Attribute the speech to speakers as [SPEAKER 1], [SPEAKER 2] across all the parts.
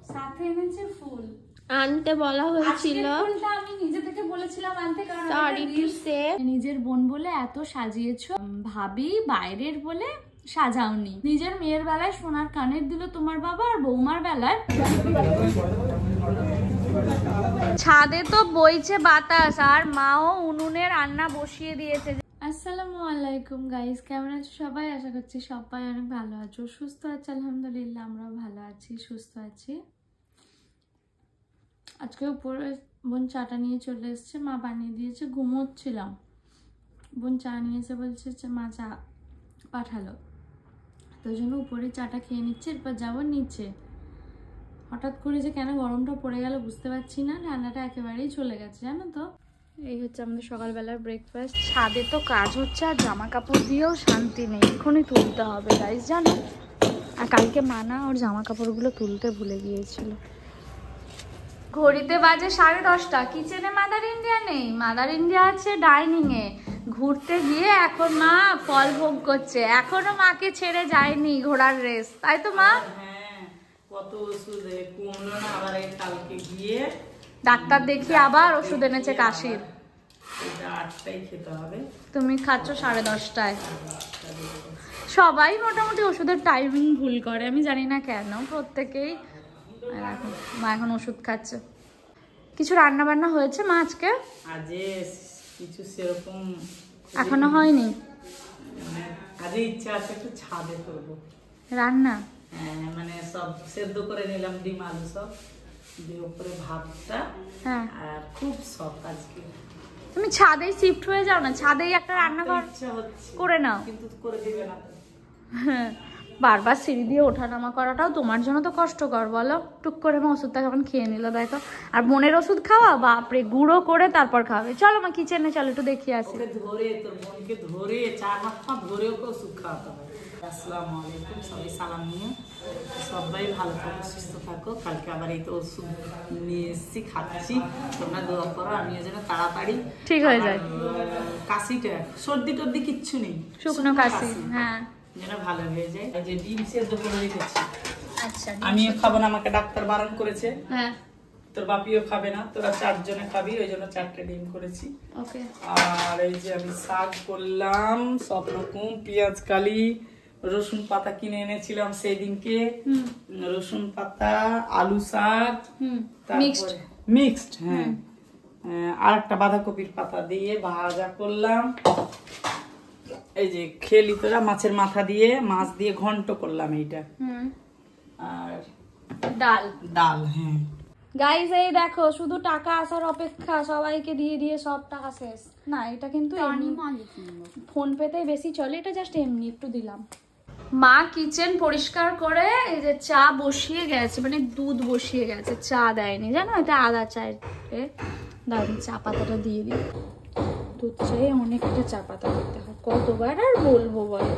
[SPEAKER 1] সাথে এনেছে ফুল
[SPEAKER 2] আনতে বলা হয়েছিল,
[SPEAKER 1] ফুলটা আমি নিজে থেকে বলেছিলাম আনতে, কারণ নিজের বোন বলে এত সাজিয়েছো, ভাবি বাইরের বলে সাজাওনি। নিজের মেয়ের বেলায় সোনার কানের দিল তোমার বাবা, আর বৌমার বেলায়
[SPEAKER 2] ছাদে তো বইছে বাতাস, আর মাও উনুনে রান্না বসিয়ে দিয়েছে।
[SPEAKER 1] আসসালামু আলাইকুম গাইস, কেমন আছো সবাই? আশা করছি সবাই অনেক ভালো আছো, সুস্থ আছো। আলহামদুলিল্লাহ আমরাও ভালো আছি, সুস্থ আছি। আজকে উপরে বোন চাটা নিয়ে চলে এসছে, মা বানিয়ে দিয়েছে। ঘুমোচ্ছিলাম, বোন চা নিয়েছে, বলছে মা চা পাঠালো, তো ওই জন্য উপরে চাটা খেয়ে নিচ্ছে। এরপর যাবো নিচে। হঠাৎ করে যে কেন গরমটা পড়ে গেল বুঝতে পারছি না, ঠান্ডাটা একেবারেই চলে গেছে জানো তো। এই হচ্ছে আমাদের সকালবেলার ব্রেকফাস্ট।
[SPEAKER 2] ছাদে তো কাজ হচ্ছে, আর জামা কাপড় দিয়েও শান্তি নেই, এক্ষুনি তুলতে হবে গাইস জানো। আর কালকে মানা ওর জামা কাপড়গুলো তুলতে ভুলে গিয়েছিল। ঘড়িতে বাজে 10:30। কিচেনে মাদার ইন্ডিয়া নেই, মাদার ইন্ডিয়া আছে ডাইনিং এ। ঘুরতে গিয়ে এখন মা ফল ভোগ করছে, এখনো মাকে ছেড়ে যায়নি ঘোড়ার রেস, তাই তো মা?
[SPEAKER 3] কত ওষুধ কমলো না, আবার কালকে গিয়ে
[SPEAKER 2] ডাক্তার দেখিয়ে আবার ওষুধ এনেছে কাশির।
[SPEAKER 3] 8টায় খেতে হবে,
[SPEAKER 2] তুমি খাচ্ছ 10:30টায়। সবাই মোটামুটি ওষুধের টাইমিং ভুল করে, আমি জানি না কেন, প্রত্যেকেই। মা এখন ওষুধ খাচ্ছে। কিছু রান্না বান্না হয়েছে মা আজকে?
[SPEAKER 3] আজে কিছু সেরকম
[SPEAKER 2] এখনো হয়নি।
[SPEAKER 3] আজে ইচ্ছা আছে একটু ছাদে করবো
[SPEAKER 2] রান্না।
[SPEAKER 3] মানে সব সেদ্ধ করে নিলাম, ডিম আলু সব দিয়ে, উপরে ভাতটা।
[SPEAKER 2] হ্যাঁ,
[SPEAKER 3] আর খুব শখ আজকে।
[SPEAKER 2] তুমি ছাদেই শিফট হয়ে যাও না, ছাদেই একটা রান্নাঘর করে নাও।
[SPEAKER 3] কিন্তু করে দিবে না।
[SPEAKER 2] বারবার সিঁড়ি দিয়ে ওঠানামা করাটাও তোমার জন্য তো কষ্টকর বলো। টুক করে মা ওষুধটা কেমন খেয়ে নিল দেখো। আর বোনের ওষুধ খাওয়া, বাপরে, গুঁড়ো করে তারপর খাবে। চলো মা কিচেনে চলো, একটু দেখিয়ে আসি।
[SPEAKER 3] ধরে তোর বোনকে ধরে 4 হাত পা ধরে ওকে ওষুধ খাওয়াতে হবে। আসসালামু আলাইকুম, সবাই সালাম নিয়ে সবাই ভালো থাকো, সুস্থ থাকো। কালকে আবার এই তো ওষুধ নিয়ে এসেছি, খাচ্ছি। তোমরা দোয়া করো আমি যেন তাড়াতাড়ি
[SPEAKER 2] ঠিক হয়ে যায়।
[SPEAKER 3] কাশিটা, সর্দি টর্দি কিচ্ছু নেই,
[SPEAKER 2] শুকনো কাশি, হ্যাঁ,
[SPEAKER 3] যেন ভালো হয়ে যায়। এই যে ডিম সেদ্ধ করে রেখেছি।
[SPEAKER 2] আচ্ছা,
[SPEAKER 3] আমিও খাবো না, আমাকে ডাক্তার বারণ করেছে।
[SPEAKER 2] হ্যাঁ,
[SPEAKER 3] তোর বাপিও খাবে না, তোরা 4 জনে খাবি, ওই জন্য 4টে ডিম করেছি।
[SPEAKER 2] ওকে।
[SPEAKER 3] আর এই যে আমি শাক করলাম সব রকম, পেঁয়াজ কালি, রসুন পাতা কিনে এনেছিলাম সেই দিনকে, রসুন পাতা, আলু শাক, তারপরে মিক্সড, হ্যাঁ, আর একটা বাঁধাকপির পাতা দিয়ে ভাজা করলাম। এই যে খেলি তোরা, মাছের মাথা দিয়ে মাছ দিয়ে ঘন্ট করলাম এইটা। আর
[SPEAKER 2] ডাল।
[SPEAKER 3] ডাল, হ্যাঁ
[SPEAKER 2] গাইস এই দেখো, শুধু টাকা আসার অপেক্ষা, সবাইকে দিয়ে দিয়ে সব টাকা শেষ। না, এটা কিন্তু ফোন পেতেই বেশি চলে, এটা জাস্ট এমনি একটু দিলাম। মা কিচেন পরিষ্কার করে এই যে চা বসিয়ে গেছে, মানে দুধ বসিয়ে গেছে, চা দেয়নি জানো, এটা আদা চায়। দাঁড়িয়ে চা পাতাটা দিয়ে দিই। দুধ চাই অনেকটা চা পাতা দিতে হয়, কতবার আর বলবো বলো,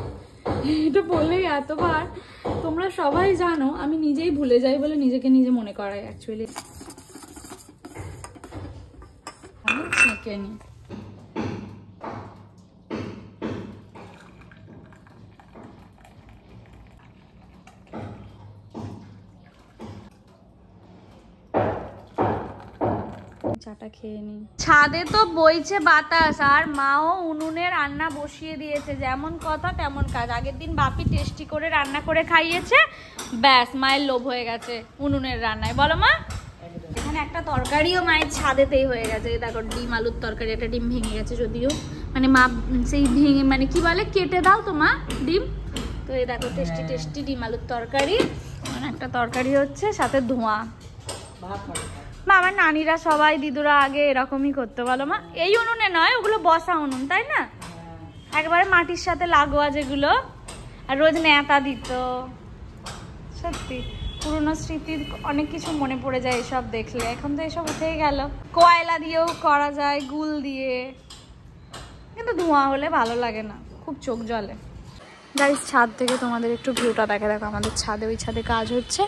[SPEAKER 2] এটা বলেই এতবার। তোমরা সবাই জানো আমি নিজেই ভুলে যাই বলে নিজেকে নিজে মনে করাই অ্যাকচুয়ালি। আমি ছেঁকে নিই। চাটা খেয়ে নিই। ছাদে তো বইছে বাতাস, আর মাও উনুনে রান্না বসিয়ে দিয়েছে। যেমন কথা তেমন কাজ। আগের দিন বাপি টেস্টি করে রান্না করে খাইয়েছে, ব্যাস মায়ের লোভ হয়ে গেছে উনুনের রান্নায়, বলো মা? এখানে একটা তরকারিও মায়ের ছাদেতেই হয়ে গেছে। দেখো ডিম আলুর তরকারি, একটা ডিম ভেঙে গেছে যদিও, মানে মা সেই ভেঙে, মানে কি বলে, কেটে দাও তো মা ডিম। তো এই দেখো টেস্টি টেস্টি ডিম আলুর তরকারি, মানে একটা তরকারি হচ্ছে, সাথে ধোঁয়া। মা আমার নানিরা সবাই, দিদুরা আগে এরকমই করতো বলো মা। এই উনুনে নয়, ওগুলো বসা উনুন, তাই না? একবারে মাটির সাথে লাগোয়া যেগুলো, আর রোজ নেতা দিত। সত্যি পুরনো স্মৃতির অনেক কিছু মনে পড়ে যায় এসব দেখলে। এখন তো এসব উঠেই গেল। কয়লা দিয়েও করা যায়, গুল দিয়ে, কিন্তু ধোঁয়া হলে ভালো লাগে না, খুব চোখ জ্বলে। গাইস ছাদ থেকে তোমাদের একটু ভিউটা দেখে, দেখো আমাদের ছাদে, ওই ছাদে কাজ হচ্ছে।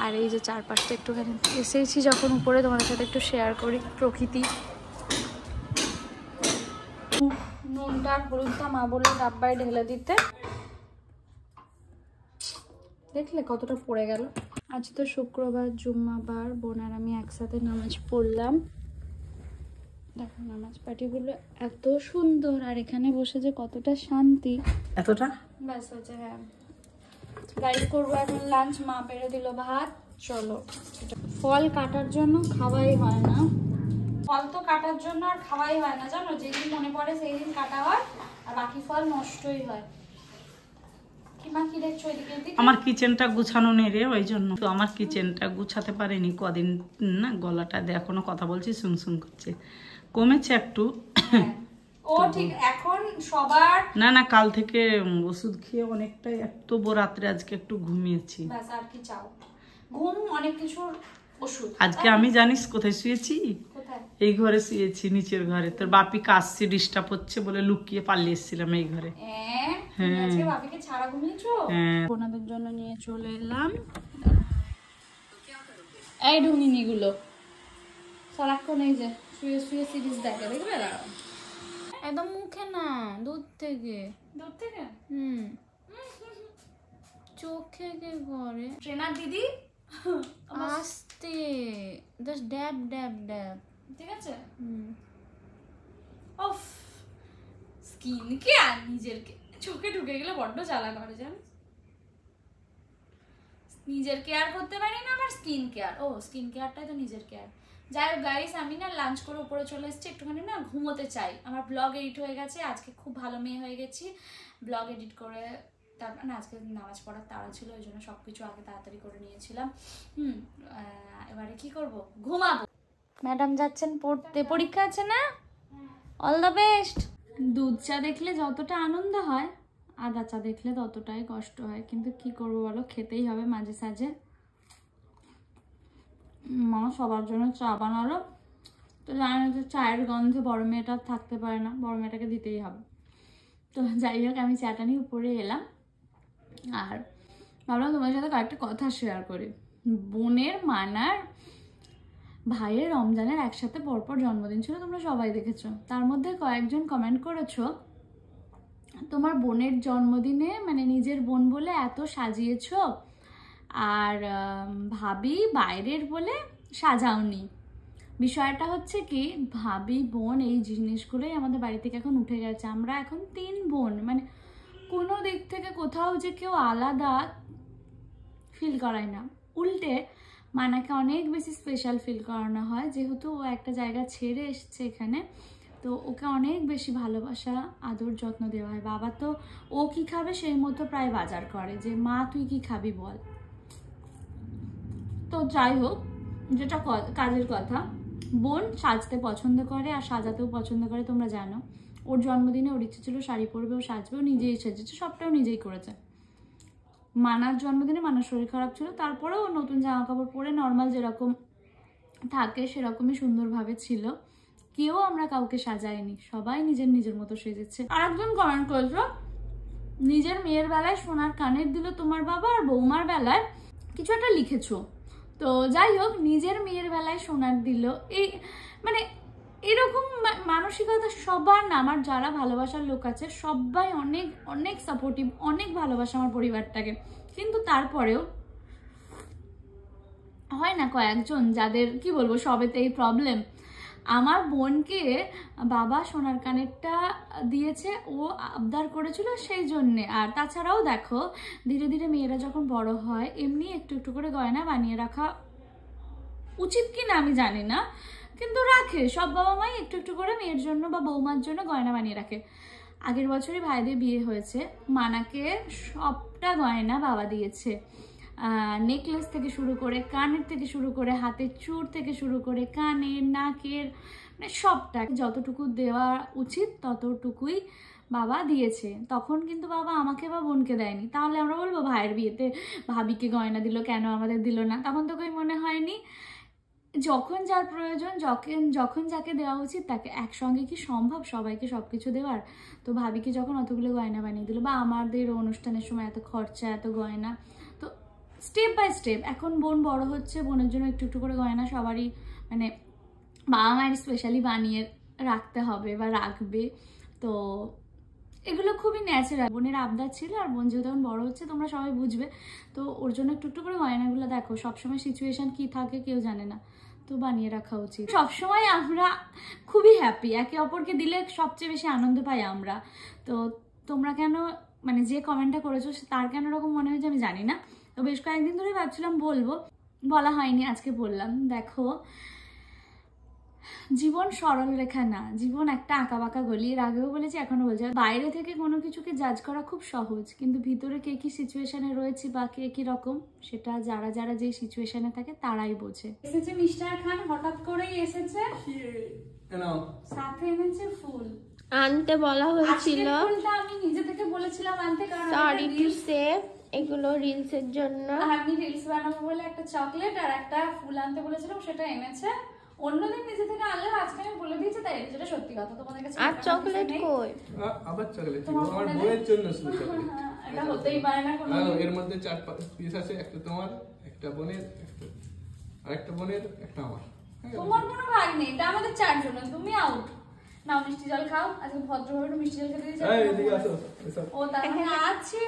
[SPEAKER 2] আর এই যে চারপাশটা একটুখানি এসেছি যখন উপরে, তোমাদের সাথে একটু শেয়ার করি প্রকৃতি। নুনটা আর হলুদটা মা বললো ডাব্বায় ঢেলে দিতে, দেখলে কতটা পড়ে গেল। আজ তো শুক্রবার, জুম্মাবার, বোন আর আমি একসাথে নামাজ পড়লাম। দেখো নামাজ পাটিগুলো এত সুন্দর, আর এখানে বসে যে কতটা শান্তি।
[SPEAKER 3] এতটা
[SPEAKER 2] ব্যাস হচ্ছে। হ্যাঁ, গাইড করবো এখন লাঞ্চ। মা পেরে দিল ভাত। চলো, ফল কাটার জন্য খাওয়াই হয় না। ফল তো কাটার জন্য আর খাওয়াই হয় না, জানো, যেদিন মনে পড়ে সেই দিন কাটা হয়, আর বাকি ফল নষ্টই হয়। কি দেখছো এদিকে?
[SPEAKER 3] আমার কিচেনটা গুছানো নেই রে, ওই জন্য তো আমার কিচেনটা গুছাতে পারিনি কদিন না। গলাটা দিয়ে এখনো কথা বলছি, শুন করছে, কমেছে একটু।
[SPEAKER 2] ও ঠিক এখন সবার
[SPEAKER 3] না কাল থেকে ওষুধ খেয়ে অনেকটাই, একটু রাত্রে আজকে একটু ঘুমিয়েছি।
[SPEAKER 2] ব্যাস, আর কি চাও? ঘুম অনেক কিছুর ওষুধ।
[SPEAKER 3] আজকে আমি জানিস কোথায় শুয়েছি?
[SPEAKER 2] কোথায়?
[SPEAKER 3] এই ঘরে শুয়েছি, নিচের ঘরে। তোর বাপি কাশছি, ডিস্টার্ব হচ্ছে বলে লুকিয়ে পালিয়ে এসেছিলাম এই ঘরে।
[SPEAKER 2] আজকে বাপিকে ছাড়া ঘুমিয়েছো? ওনাদের জন্য নিয়ে চলে এলাম এই ঢুমিনিগুলো। সারাক্ষণ এই যে শুয়ে শুয়ে সিরিজ দেখে, দেখবে একদম মুখে না, দূর থেকে। দূর থেকে? চোখে কে করে? ট্রেনার দিদি আস্তে, জাস্ট ড্যাব ড্যাব ড্যাব। ঠিক আছে। অফ, স্কিন কেয়ার নিজের চোখে ঢুকে গেলে বড্ড জ্বালা করে, জানিস? নিজের কেয়ার করতে পারি না, আমার স্কিন কেয়ার। ও, স্কিন কেয়ারটাই তো নিজের কেয়ার। যাই হোক গাইস, আমি না লাঞ্চ করে উপরে চলে এসেছি, একটুখানি না ঘুমোতে চাই। আমার ব্লগ এডিট হয়ে গেছে, আজকে খুব ভালো মেয়ে হয়ে গেছি। ব্লগ এডিট করে তারপর না, আজকে নামাজ পড়ার তাড়া ছিল, ওই জন্য সবকিছু আগে তাড়াতাড়ি করে নিয়েছিলাম। এবারে কি করব? ঘুমাবো। ম্যাডাম যাচ্ছেন পড়তে, পরীক্ষা আছে না? All the best. দুধ চা দেখলে যতটা আনন্দ হয়, আদা চা দেখলে ততটাই কষ্ট হয়, কিন্তু কি করবো বলো, খেতেই হবে মাঝে সাঝে। মা সবার জন্য চা বানালো, তো জানো যে চায়ের গন্ধে বড় মেয়েটা থাকতে পারে না, বড় মেয়েটাকে দিতেই হবে। তো যাই হোক, আমি চাটা নিয়ে উপরে এলাম, আর ভাবলাম তোমার সাথে কয়েকটা কথা শেয়ার করি। বোনের মানার ভাইয়ের রমজানের একসাথে পরপর জন্মদিন ছিল, তোমরা সবাই দেখেছো। তার মধ্যে কয়েকজন কমেন্ট করেছো তোমার বোনের জন্মদিনে মানে নিজের বোন বলে এত সাজিয়েছো, আর ভাবি বাইরের বলে সাজাওনি। বিষয়টা হচ্ছে কি, ভাবি বোন এই জিনিসগুলোই আমাদের বাড়ি থেকে এখন উঠে গেছে। আমরা এখন 3 বোন, মানে কোনো দিক থেকে কোথাও যে কেউ আলাদা ফিল করায় না। উল্টে মানাকে অনেক বেশি স্পেশাল ফিল করানো হয়, যেহেতু ও একটা জায়গা ছেড়ে এসছে এখানে, তো ওকে অনেক বেশি ভালোবাসা আদর যত্ন দেওয়া হয়। বাবা তো ও কি খাবে সেই মতো প্রায় বাজার করে, যে মা তুই কি খাবি বল। তো যাই হোক, যেটা কাজের কথা, বোন সাজতে পছন্দ করে আর সাজাতেও পছন্দ করে, তোমরা জানো। ওর জন্মদিনে ওর ইচ্ছে ছিল শাড়ি পরবে, ও সাজবে, ও নিজেই সেজেছে, সবটাও নিজেই করেছে। মানার জন্মদিনে মানার শরীর খারাপ ছিল, তারপরেও ও নতুন জামা কাপড় পরে নর্মাল যেরকম থাকে সেরকমই সুন্দরভাবে ছিল। কেউ আমরা কাউকে সাজাইনি, সবাই নিজের নিজের মতো সেজেছে। আর একজন কমেন্ট করেছো নিজের মেয়ের বেলায় সোনার কানের দিল তোমার বাবা, আর বৌমার বেলায় কিছু একটা লিখেছো। তো যাই হোক, নিজের মেয়ের বেলায় সোনার দিল, এই মানে এরকম মানসিকতা সবার না। আমার যারা ভালোবাসার লোক আছে সবাই অনেক অনেক সাপোর্টিভ, অনেক ভালোবাসা আমার পরিবারটাকে, কিন্তু তারপরেও হয় না কয়েকজন যাদের কি বলবো সবেতেই প্রবলেম। আমার বোনকে বাবা সোনার কানেরটা দিয়েছে, ও আবদার করেছিল সেই জন্যে। আর তাছাড়াও দেখো, ধীরে ধীরে মেয়েরা যখন বড় হয় এমনি একটু একটু করে গয়না বানিয়ে রাখা উচিত কি না আমি জানি না, কিন্তু রাখে সব বাবা মাই একটু একটু করে মেয়ের জন্য বা বৌমার জন্য গয়না বানিয়ে রাখে। আগের বছরই ভাইদের বিয়ে হয়েছে, মানাকে সবটা গয়না বাবা দিয়েছে। নেকলেস থেকে শুরু করে, কানের থেকে শুরু করে, হাতের চূড় থেকে শুরু করে, কানের, নাকের, মানে সবটা যতটুকু দেওয়া উচিত ততটুকুই বাবা দিয়েছে। তখন কিন্তু বাবা আমাকে বা বোনকে দেয়নি। তাহলে আমরা বলবো ভাইয়ের বিয়েতে ভাবিকে গয়না দিল কেন, আমাদের দিল না? তখন তো কই মনে হয়নি। যখন যার প্রয়োজন, যখন যাকে দেওয়া উচিত তাকে। একসঙ্গে কি সম্ভব সবাইকে সবকিছু দেওয়ার? তো ভাবিকে যখন অতগুলো গয়না বানিয়ে দিল, বা আমাদের অনুষ্ঠানের সময় এত খরচা, এত গয়না, তো স্টেপ বাই স্টেপ এখন বোন বড় হচ্ছে, বোনের জন্য একটু একটু করে গয়না সবারই মানে বাবা মায়ের স্পেশালি বানিয়ে রাখতে হবে বা রাখবে। তো
[SPEAKER 1] এগুলো খুবই ন্যাচারাল। বোনের আবদার ছিল, আর বোন যেহেতু এখন বড় হচ্ছে তোমরা সবাই বুঝবে, তো ওর জন্য একটু একটু করে গয়নাগুলো দেখো, সবসময় সিচুয়েশন কি থাকে কেউ জানে না, তো বানিয়ে রাখা উচিত। সবসময় আমরা খুবই হ্যাপি, একে অপরকে দিলে সবচেয়ে বেশি আনন্দ পাই আমরা। তো তোমরা কেন মানে যে কমেন্টটা করেছো তার কেন এরকম মনে হয়েছে আমি জানি না। তো বেশ কয়েকদিন ধরে ভাবছিলাম বলবো, বলা হয়নি, আজকে বললাম। দেখো, জীবন সরল রেখা না, জীবন একটা আঁকা বাঁকা গলি। এর আগেও বলেছি, এখনো বলছি, বাইরে থেকে কোনো কিছুকে জাজ করা খুব সহজ, কিন্তু ভিতরে কে কি সিচুয়েশনে রয়েছে বা কে কি রকম, সেটা যারা যারা যে সিচুয়েশনে থাকে তারাই বোঝে। এসেছে মিস্টার খান, হঠাৎ করেই এসেছে, সাথে এনেছে ফুল।
[SPEAKER 4] আনতে বলা হয়েছিল,
[SPEAKER 1] ফুলটা আমি নিজে থেকে বলেছিলাম আনতে, কারণ
[SPEAKER 4] সরি টু সে এগুলো রিলস এর জন্য।
[SPEAKER 1] আমি রিলস বানাবো বলে একটা চকলেট আর একটা ফুল আনতে বলেছিলাম, সেটা এনেছে। অন্যদিন নিজে থেকে আনলেও আজকে আমি বলে দিয়েছি, তাই যেটা সত্যি কথা তোমাদের কাছে।
[SPEAKER 4] আর চকলেট কই?
[SPEAKER 5] আবার চকলেট আমার বউয়ের জন্য শুধু চকলেট।
[SPEAKER 1] এটা হতেই পারে না কোনো।
[SPEAKER 5] এর মধ্যে 4 পিস আছে, একটা তোমার, একটা বোনের, আরেকটা বোনের, একটা আমার।
[SPEAKER 1] তোমার কোনো ভাগ নেই, এটা আমাদের 4 জন, তুমি আউট। নাও মিষ্টি জল খাও, আজকে ভদ্রভাবে একটু মিষ্টি জল খেতে দিয়েছি।
[SPEAKER 5] এই এদিকে আসো।
[SPEAKER 1] ও তার মানে আছে,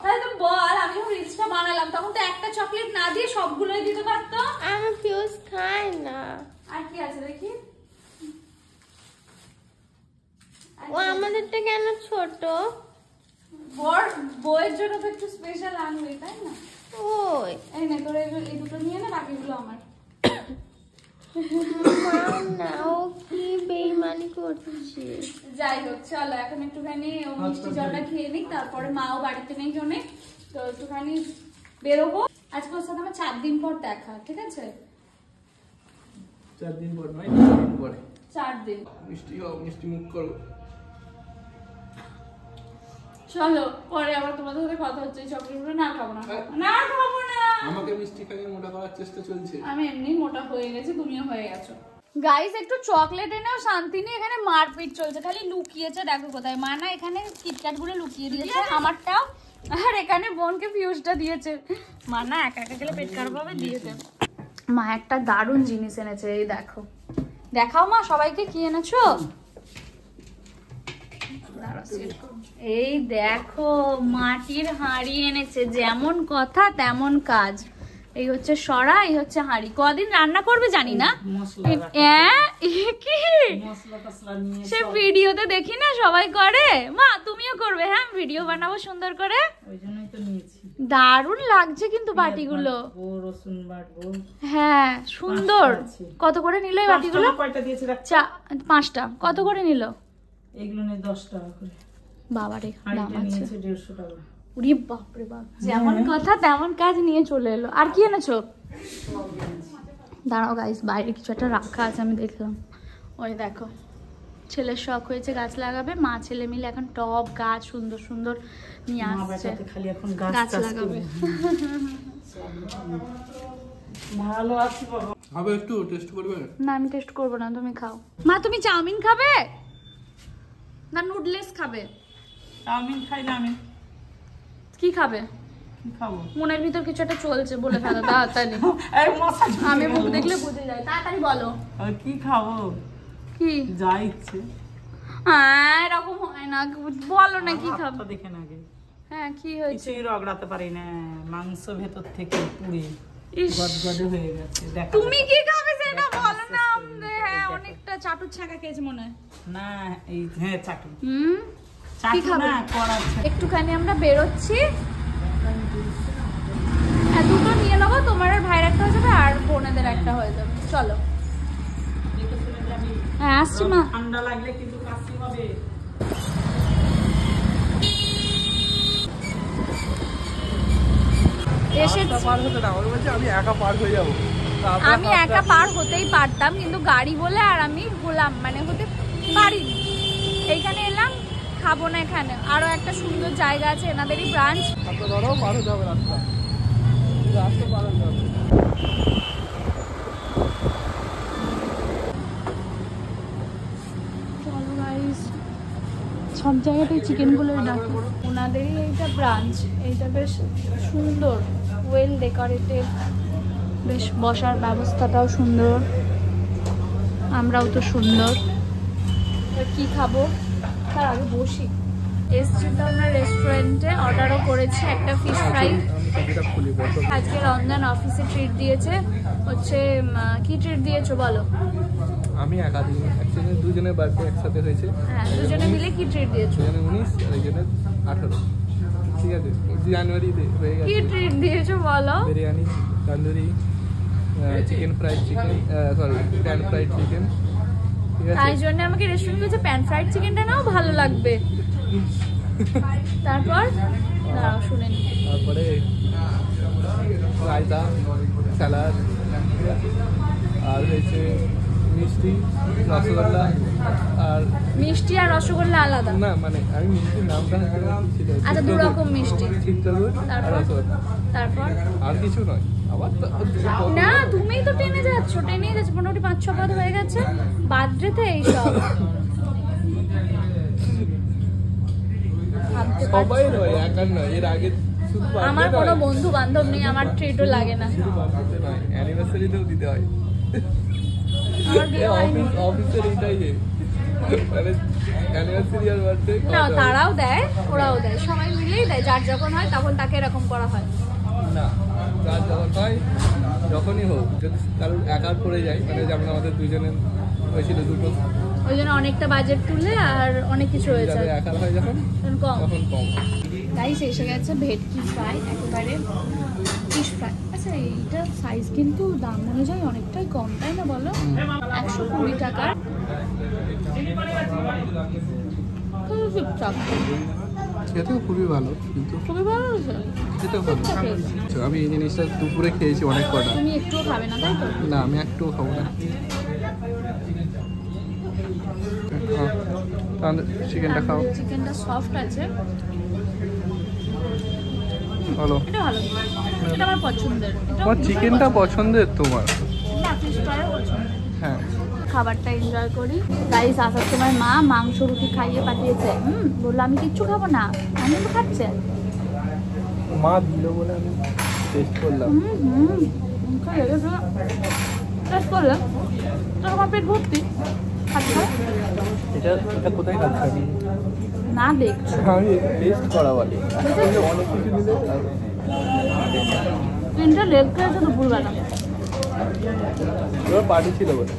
[SPEAKER 1] তাহলে তো বল। আমি যখন রিলসটা বানালাম তখন তো একটা চকলেট না দিয়ে সবগুলোই দিতে পারতো।
[SPEAKER 4] আমি ফিউজ খাই না।
[SPEAKER 1] আর কি আছে দেখি?
[SPEAKER 4] ও আমাদেরটা কেন ছোট?
[SPEAKER 1] বইয়ের জন্য তো একটু স্পেশাল আনবে, তাই না?
[SPEAKER 4] ওই
[SPEAKER 1] এই না, তোর এই দুটো নিয়ে না, বাকিগুলো আমার।
[SPEAKER 4] না, ও কি বেইমানি করছে।
[SPEAKER 1] যাই হোক, চলো এখন একটুখানি ও মিষ্টি জলটা খেয়ে নিক, তারপরে মাও বাড়িতে নেই জন্যে, তো একটুখানি বেরোবো। আজকে ওর সাথে আমার 4 দিন পর দেখা, ঠিক আছে?
[SPEAKER 5] 4 দিন পর নয়, 4 দিন পরে।
[SPEAKER 1] 4 দিন।
[SPEAKER 5] মিষ্টি খাও, মিষ্টি মুখ করো।
[SPEAKER 1] চলো, পরে আবার তোমাদের সাথে কথা হচ্ছে। চকলেটগুলো না খাবো না, না খাবো না।
[SPEAKER 5] আমাকে মিষ্টি খাইয়ে মোটা করার চেষ্টা চলছে।
[SPEAKER 1] আমি এমনি মোটা হয়ে গেছি, তুমিও হয়ে গেছো।
[SPEAKER 2] গাইস একটু চকলেট এনেও শান্তি নেই, এখানে মারপিট চলছে, খালি লুকিয়েছে দেখো কোথায়। মা না এখানে কিটক্যাট গুলো লুকিয়ে দিয়েছে আমারটাও, আর এখানে বোনকে ফিউজটা দিয়েছে। মা না একা একা গেলে পেট খারাপ হবে, দিয়েছে। মা একটা দারুণ জিনিস এনেছে, এই দেখো। দেখাও মা সবাইকে কি এনেছো। এই দেখো মাটির হাঁড়ি এনেছে, যেমন কথা তেমন কাজ। এই হচ্ছে সরা, এই হচ্ছে হাঁড়ি। কদিন রান্না করবে জানি না। সে ভিডিওতে দেখি না সবাই করে, মা তুমিও করবে? হ্যাঁ, ভিডিও বানাবো সুন্দর করে। দারুণ লাগছে কিন্তু বাটিগুলো। হ্যাঁ সুন্দর। কত করে নিল এই বাটিগুলো? 5টা। কত করে নিল?
[SPEAKER 3] এগুলো নিয়ে 10 টাকা করে।
[SPEAKER 2] বাবারে দাম আছে।
[SPEAKER 3] 150 টাকা।
[SPEAKER 2] উরি বাপরে বাপ, যেমন কথা তেমন কাজ নিয়ে চলে এলো। আর কি এনেছো? দাঁড়াও গাইস, বাইরে কিছু একটা রাখা আছে আমি দেখলাম। ওই দেখো, ছেলের শখ হয়েছে গাছ লাগাবে, মা ছেলে মিলে এখন টব গাছ সুন্দর সুন্দর নিয়ে আসছে,
[SPEAKER 3] খালি এখন
[SPEAKER 2] গাছ লাগাবে।
[SPEAKER 3] ভালো আছি বাবা।
[SPEAKER 5] হবে একটু টেস্ট করবে?
[SPEAKER 2] না আমি টেস্ট করবো না, তুমি খাও। মা তুমি চাউমিন খাবে না নুডলস খাবে?
[SPEAKER 3] চাউমিন খাই না আমি।
[SPEAKER 2] কি খাবে?
[SPEAKER 3] কি খাবো?
[SPEAKER 2] মনের ভিতর কিছু একটা চলছে, বলে ফেলো তাড়াতাড়ি।
[SPEAKER 3] এই মশা,
[SPEAKER 2] আমি মুখ দেখলে বুঝে যাই, তাড়াতাড়ি বলো।
[SPEAKER 3] কি খাবো?
[SPEAKER 2] কি
[SPEAKER 3] যা ইচ্ছে।
[SPEAKER 2] হ্যাঁ এরকম হয় না, বলো না কি খাবে।
[SPEAKER 3] দেখে না আগে।
[SPEAKER 2] হ্যাঁ কি হয়েছে?
[SPEAKER 3] কিছুই রগড়াতে পারি না, মাংস ভেতর থেকে পুড়ে
[SPEAKER 2] ইস,
[SPEAKER 3] গদগদে হয়ে গেছে। দেখো
[SPEAKER 2] তুমি কি খাবে সেটা বলো না। হ্যাঁ অনেকটা চাটুর ছাকা খেয়েছে মনে হয়।
[SPEAKER 3] না, এই হ্যাঁ চাটু।
[SPEAKER 2] কি খাবে? একটুখানি আমরা বেরোচ্ছি, দুটো নিয়ে নেবো, তোমার আর ভাইয়ের একটা হয়ে যাবে আর বোনেদের একটা হয়ে যাবে। চলো হ্যাঁ আসছি মা।
[SPEAKER 3] ঠান্ডা লাগলে কিন্তু কাশি হবে।
[SPEAKER 5] আমি একা পার হয়ে যাবো।
[SPEAKER 2] আমি একা পার হতেই পারতাম, কিন্তু গাড়ি বলে আর আমি হলাম, মানে হতে পারিনি। এইখানে এলাম, খাবো না এখানে। আরো একটা সুন্দর জায়গা আছে, এনাদেরই ব্রাঞ্চ।
[SPEAKER 5] পার হতে হবে রাস্তা, রাস্তা পার হতে হবে।
[SPEAKER 2] চলো গাইস, সব জায়গাতেই চিকেনগুলোই ডাকে। ওনাদেরই এইটা ব্রাঞ্চ, এইটা বেশ সুন্দর, ওয়েল ডেকোরেটেড, বেশ বসার ব্যবস্থাটাও সুন্দর, আমরাও তো সুন্দর। কি খাবো? তার আগে বসি। এসছি তো আমরা রেস্টুরেন্টে, অর্ডারও করেছি একটা ফিশ ফ্রাই। আজকে রমজান অফিসে ট্রিট দিয়েছে, হচ্ছে কি ট্রিট দিয়েছো বলো?
[SPEAKER 5] আমি একা দিন, অ্যাকচুয়ালি দুজনের বার্থডে একসাথে হয়েছে।
[SPEAKER 2] হ্যাঁ, দুজনে মিলে কি ট্রিট দিয়েছো?
[SPEAKER 5] একজনের 19 আর একজনের 18। ঠিক আছে, জানুয়ারিতে হয়ে গেছে।
[SPEAKER 2] কি ট্রিট দিয়েছো বলো?
[SPEAKER 5] Biryani, tandoori, chicken fried chicken, sorry pan fried chicken. ঠিক আছে,
[SPEAKER 2] তাই জন্য আমাকে রেস্টুরেন্ট বলছে প্যান ফ্রাইড চিকেনটা নাও, ভালো লাগবে। তারপর দাঁড়াও শুনে নি।
[SPEAKER 5] তারপরে রায়তা, স্যালাড, আর হয়েছে মিষ্টি, রসগোল্লা। আর
[SPEAKER 2] মিষ্টি আর রসগোল্লা আলাদা
[SPEAKER 5] না, মানে আমি মিষ্টির নামটা ছিল।
[SPEAKER 2] আচ্ছা, দু রকম মিষ্টি।
[SPEAKER 5] চিত্রগুড় আর
[SPEAKER 2] তারপর?
[SPEAKER 5] রসগোল্লা।
[SPEAKER 2] তারপর
[SPEAKER 5] আর কিছু নয়। আবার
[SPEAKER 2] না, তুমিই তো টেনে যাচ্ছ, টেনেই যাচ্ছ। মোটামুটি 5-6 পদ হয়ে গেছে বার্থডেতে এইসব। ভাবতে
[SPEAKER 5] সবাই
[SPEAKER 2] পারছি না।
[SPEAKER 5] নয়, একার নয়, এর আগে শুধু
[SPEAKER 2] আমার কোনো বন্ধু বান্ধব নেই, আমার ট্রিটও লাগে না।
[SPEAKER 5] বার্থডে নয়, অ্যানিভার্সারিতেও দিতে হয়।
[SPEAKER 2] আমার বিয়ে হয়নি।
[SPEAKER 5] অফিসের এইটাই মানে অ্যানিভার্সারি আর বার্থডে
[SPEAKER 2] না, তারাও দেয়, ওরাও দেয়, সবাই মিলেই দেয়। যার যখন হয় তখন তাকে এরকম করা হয়।
[SPEAKER 5] না, যার যখন হয় যখনই হোক, যদি কারোর একার পড়ে যায়, মানে যেমন আমাদের দুজনের হয়েছিল দুটো,
[SPEAKER 2] ওই জন্য অনেকটা বাজেট তুলে আর অনেক কিছু হয়েছে,
[SPEAKER 5] যাদের একার হয় যখন
[SPEAKER 2] কম।
[SPEAKER 5] তখন কম।
[SPEAKER 2] গাইস এসে গেছে ভেটকি ফ্রাই, একেবারে ফিশ ফ্রাই। আচ্ছা, এইটার সাইজ কিন্তু দাম অনুযায়ী অনেকটাই কম, তাই না বলো? 120 টাকা।
[SPEAKER 5] খেতে খুবই ভালো, কিন্তু
[SPEAKER 2] খুবই ভালো হয়েছে।
[SPEAKER 5] খেতে ভালো। আমি এই জিনিসটা দুপুরে খেয়েছি অনেক কটা।
[SPEAKER 2] তুমি একটুও খাবে না তাই তো?
[SPEAKER 5] না, আমি একটুও খাবো না। তাহলে চিকেনটা খাও।
[SPEAKER 2] চিকেনটা সফট আছে,
[SPEAKER 5] ভালো।
[SPEAKER 2] এটা ভালো, এটা আমার পছন্দের।
[SPEAKER 5] তোমার চিকেনটা পছন্দের তোমার?
[SPEAKER 2] না, ফিশ ফ্রাইও পছন্দ।
[SPEAKER 5] হ্যাঁ।
[SPEAKER 2] খাবারটা এনজয় করি। গাইস আসার সময় মা মাংস রুটি খাইয়ে পাঠিয়েছে। বললো আমি কিচ্ছু খাবো না, আমি তো খাচ্ছে।
[SPEAKER 5] মা দিল বলে আমি টেস্ট করলাম।
[SPEAKER 2] টেস্ট করলাম তো আমার পেট ভর্তি। আচ্ছা,
[SPEAKER 5] এটা কোথায় খাচ্ছি আমি?
[SPEAKER 2] না দেখছি
[SPEAKER 5] আমি টেস্ট করা বলি, অনেক কিছু দিলে
[SPEAKER 2] 3টা লেগ খেয়েছে দুপুরবেলা।
[SPEAKER 5] এবার পার্টি ছিল বলে।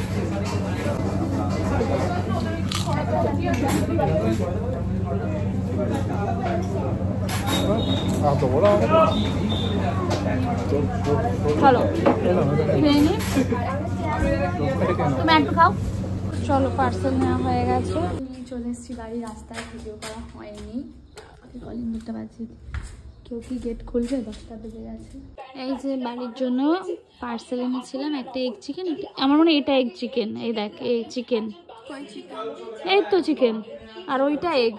[SPEAKER 2] চলো খেয়ে নি, তুমি একটু খাও। চলো, পার্সেল নেওয়া হয়ে গেছে। চলে এসেছি বাড়ি, রাস্তায় ভিডিও করা হয়নি। কলিং বেলটা বাজছে, কেউ কি গেট খুলবে? 10টা বেজে গেছে। এই যে বাড়ির জন্য পার্সেল এনেছিলাম, একটা এগ চিকেন। আমার মনে হয় এটা এগ চিকেন। এই দেখ, এগ চিকেন, এই তো চিকেন, আর ওইটা এগ।